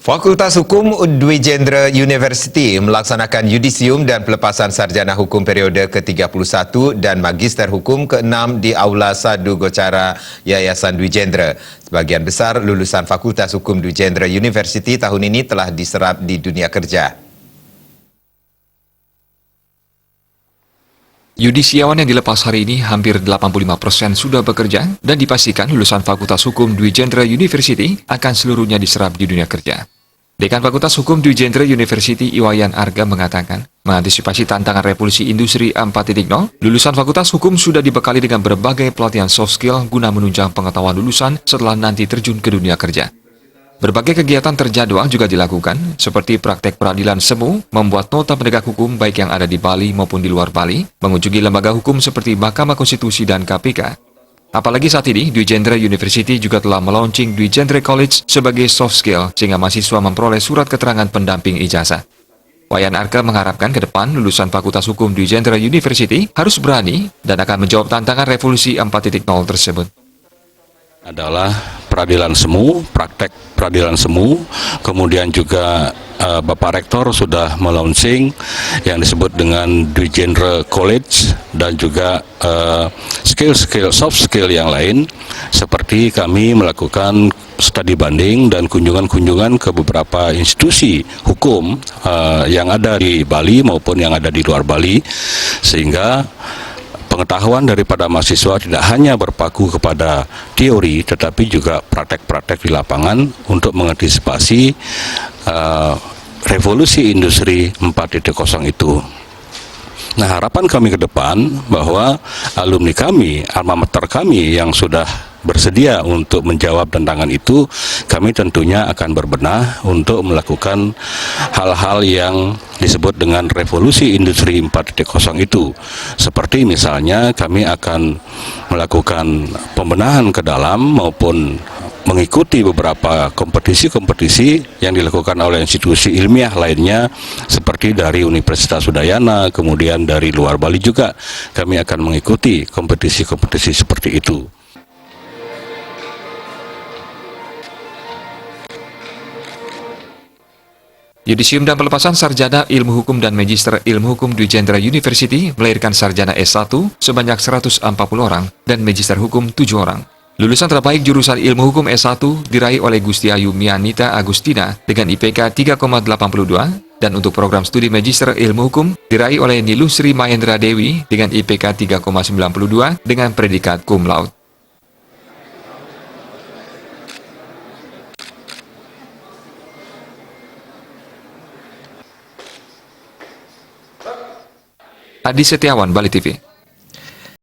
Fakultas Hukum Dwi Jendera Universiti melaksanakan yudisium dan pelepasan sarjana hukum periode ke-31 dan magister hukum ke-6 di Aula Sadu Gocara Yayasan Dwi Jendera. Sebagian besar lulusan Fakultas Hukum Dwi Jendera Universiti tahun ini telah diserap di dunia kerja. Yudisiawan yang dilepas hari ini hampir 85% sudah bekerja dan dipastikan lulusan Fakultas Hukum Dwi Jendera Universiti akan seluruhnya diserap di dunia kerja. Dekan Fakultas Hukum Dwi Jendera Universiti Iwayan Arga mengatakan, mengantisipasi tantangan revolusi industri 4.0, lulusan Fakultas Hukum sudah dibekali dengan berbagai pelatihan soft skill guna menunjang pengetahuan lulusan setelah nanti terjun ke dunia kerja. Berbagai kegiatan terjadwal juga dilakukan, seperti praktek peradilan semu, membuat nota penegak hukum baik yang ada di Bali maupun di luar Bali, mengunjungi lembaga hukum seperti Mahkamah Konstitusi dan KPK. Apalagi saat ini, Dwi Jendera University juga telah melaunching Dwi Jendera College sebagai soft skill, sehingga mahasiswa memperoleh surat keterangan pendamping ijazah. Wayan Arka mengharapkan ke depan lulusan Fakultas Hukum Dwi Jendera University harus berani dan akan menjawab tantangan revolusi 4.0 tersebut. Adalah peradilan semu, praktek peradilan semu, kemudian juga Bapak Rektor sudah melaunching yang disebut dengan Dwi Jendera College dan juga skill-skill, soft skill yang lain, seperti kami melakukan studi banding dan kunjungan-kunjungan ke beberapa institusi hukum yang ada di Bali maupun yang ada di luar Bali, sehingga pengetahuan daripada mahasiswa tidak hanya berpaku kepada teori, tetapi juga praktek-praktek di lapangan untuk mengantisipasi revolusi industri 4.0 itu. Nah, harapan kami ke depan bahwa alumni kami, alma mater kami yang sudah bersedia untuk menjawab tantangan itu, kami tentunya akan berbenah untuk melakukan hal-hal yang disebut dengan revolusi industri 4.0 itu. Seperti misalnya kami akan melakukan pembenahan ke dalam maupun mengikuti beberapa kompetisi-kompetisi yang dilakukan oleh institusi ilmiah lainnya seperti dari Universitas Udayana, kemudian dari luar Bali juga kami akan mengikuti kompetisi-kompetisi seperti itu. Yudisium dan pelepasan sarjana Ilmu Hukum dan Magister Ilmu Hukum Dwi Jendera University melahirkan sarjana S1 sebanyak 140 orang dan Magister Hukum 7 orang. Lulusan terbaik jurusan Ilmu Hukum S1 diraih oleh Gusti Ayu Mianita Agustina dengan IPK 3,82 dan untuk program studi Magister Ilmu Hukum diraih oleh Niluh Sri Mahendra Dewi dengan IPK 3,92 dengan predikat cum laude. Adi Setiawan, Bali TV.